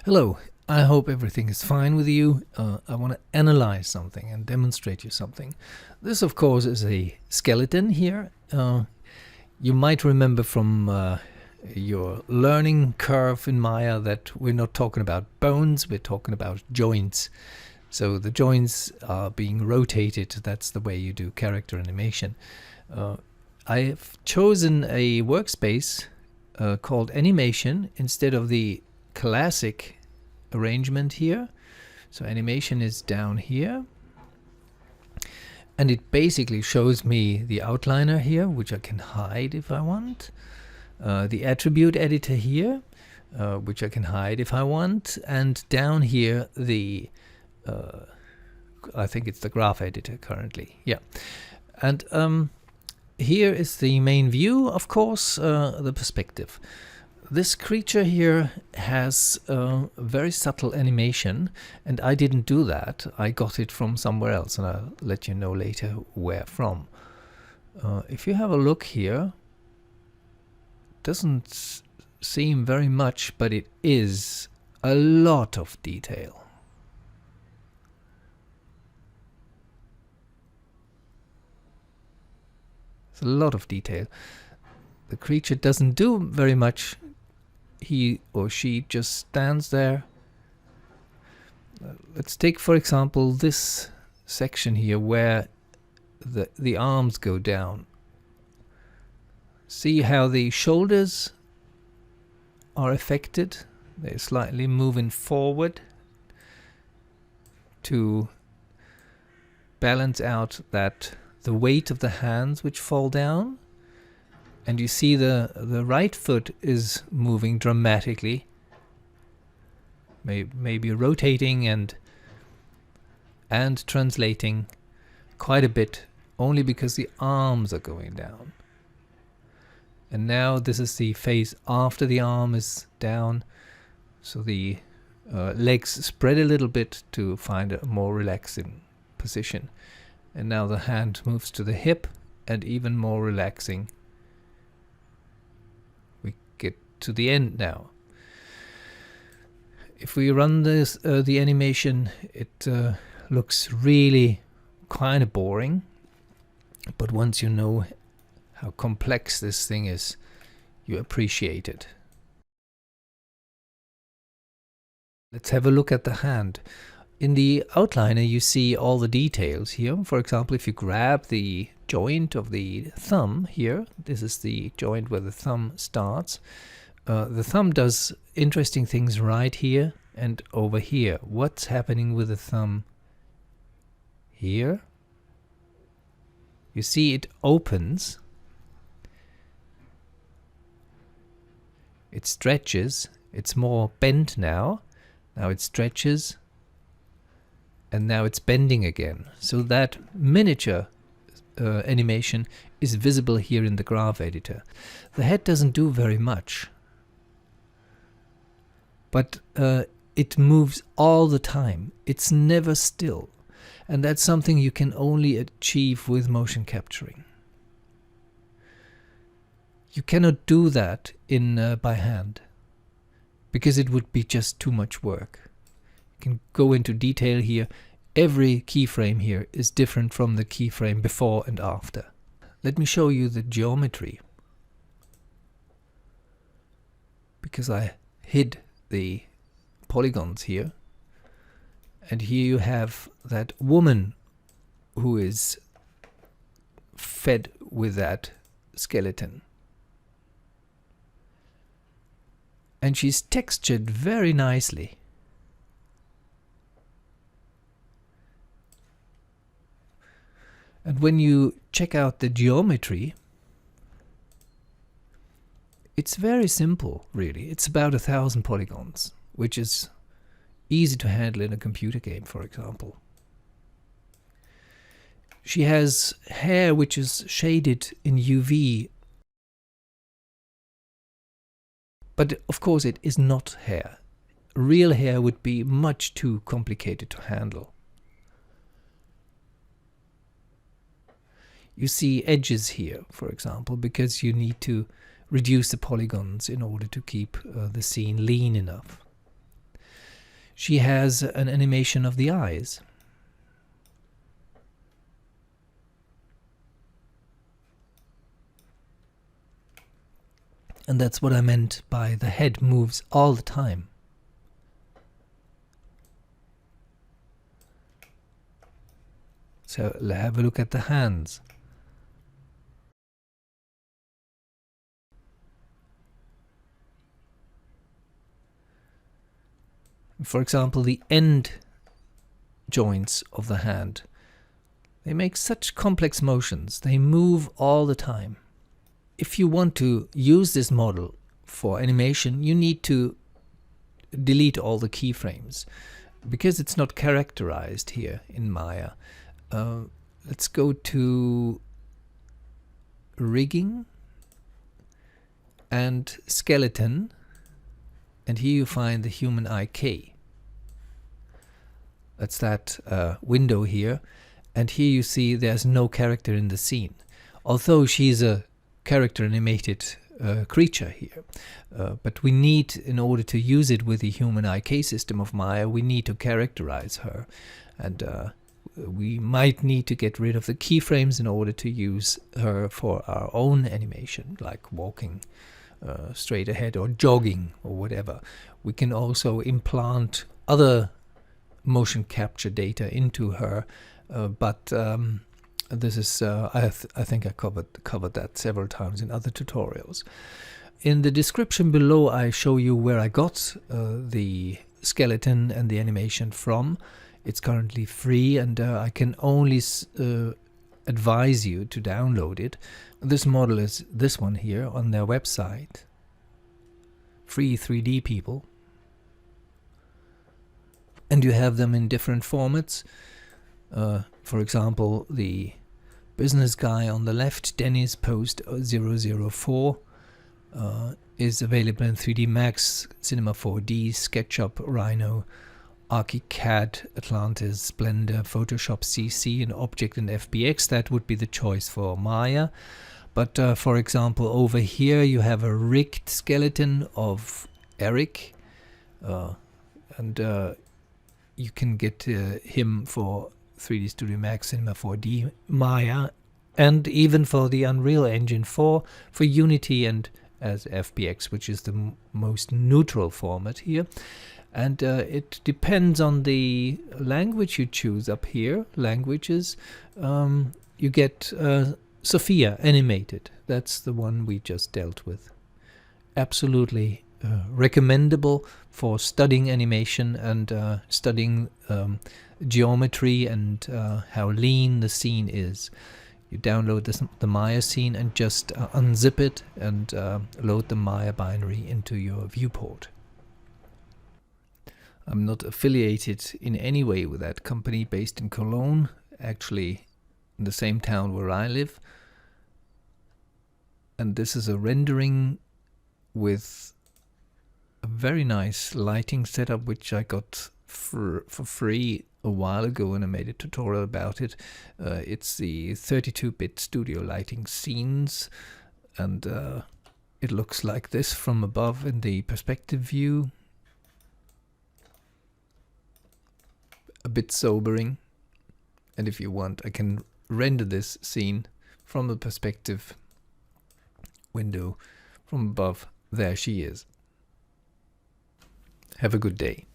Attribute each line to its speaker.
Speaker 1: Hello, I hope everything is fine with you. I want to analyze something and demonstrate you something. This, of course, is a skeleton here. You might remember from your learning curve in Maya that we're not talking about bones, we're talking about joints. So the joints are being rotated. That's the way you do character animation. I've chosen a workspace called animation instead of the classic arrangement here. So animation is down here, and it basically shows me the outliner here, which I can hide if I want, the attribute editor here, which I can hide if I want, and down here the I think it's the graph editor currently, yeah. And here is the main view, of course, the perspective. This creature here has a very subtle animation, and I didn't do that. I got it from somewhere else, and I'll let you know later where from. If you have a look here, it doesn't seem very much, but it is a lot of detail. It's a lot of detail. The creature doesn't do very much. He or she just stands there. Let's take, for example, this section here where the arms go down. See how the shoulders are affected? They're slightly moving forward to balance out the weight of the hands which fall down. And you see the right foot is moving dramatically, maybe rotating and translating quite a bit, only because the arms are going down. And now this is the face after the arm is down, so the legs spread a little bit to find a more relaxing position. And now the hand moves to the hip, and even more relaxing. To the end now. If we run this the animation, it looks really kind of boring, but once you know how complex this thing is, you appreciate it. Let's have a look at the hand. In the outliner you see all the details here. For example, if you grab the joint of the thumb here, this is the joint where the thumb starts. The thumb does interesting things right here and over here. What's happening with the thumb here? You see it opens, it stretches, it's more bent now. Now it stretches, and now it's bending again. So that miniature animation is visible here in the graph editor. The head doesn't do very much, but it moves all the time. It's never still. And that's something you can only achieve with motion capturing. You cannot do that by hand, because it would be just too much work. You can go into detail here. Every keyframe here is different from the keyframe before and after. Let me show you the geometry, because I hid the polygons here, and here you have that woman who is fed with that skeleton, and she's textured very nicely. And when you check out the geometry, it's very simple, really. It's about 1,000 polygons, which is easy to handle in a computer game, for example. She has hair which is shaded in UV, but of course it is not hair. Real hair would be much too complicated to handle. You see edges here, for example, because you need to reduce the polygons in order to keep the scene lean enough. she has an animation of the eyes. And that's what I meant by the head moves all the time. So let's have a look at the hands. For example, the end joints of the hand, they make such complex motions. They move all the time. If you want to use this model for animation, you need to delete all the keyframes because it's not characterized here in Maya. Let's go to rigging and skeleton, and here you find the human IK. That's that window here, and here you see there's no character in the scene, although she's a character animated creature here. But we need, in order to use it with the human IK system of Maya, we need to characterize her, and we might need to get rid of the keyframes in order to use her for our own animation, like walking straight ahead or jogging or whatever. We can also implant other motion capture data into her, but this is I think I covered that several times in other tutorials. In the description below, I show you where I got the skeleton and the animation from. It's currently free, and I can only advise you to download it. This model is this one here on their website. Free 3D people. And you have them in different formats. For example, the business guy on the left, Dennis Post 004, is available in 3D Max, Cinema 4D, SketchUp, Rhino, ArchiCAD, Atlantis, Blender, Photoshop CC, and Object and FBX. That would be the choice for Maya. But for example, over here you have a rigged skeleton of Eric, and you can get him for 3D Studio Max, Cinema 4D, Maya, and even for the Unreal Engine 4, for Unity, and as FBX, which is the most neutral format here. And it depends on the language you choose up here. Languages, you get Sophia animated. That's the one we just dealt with. Absolutely recommendable for studying animation and studying geometry and how lean the scene is. You download the Maya scene and just unzip it and load the Maya binary into your viewport. I'm not affiliated in any way with that company based in Cologne, actually in the same town where I live. And this is a rendering with a very nice lighting setup, which I got for free a while ago, and I made a tutorial about it. It's the 32-bit studio lighting scenes, and it looks like this from above in the perspective view. A bit sobering, and if you want, I can render this scene from the perspective window from above. There she is. Have a good day.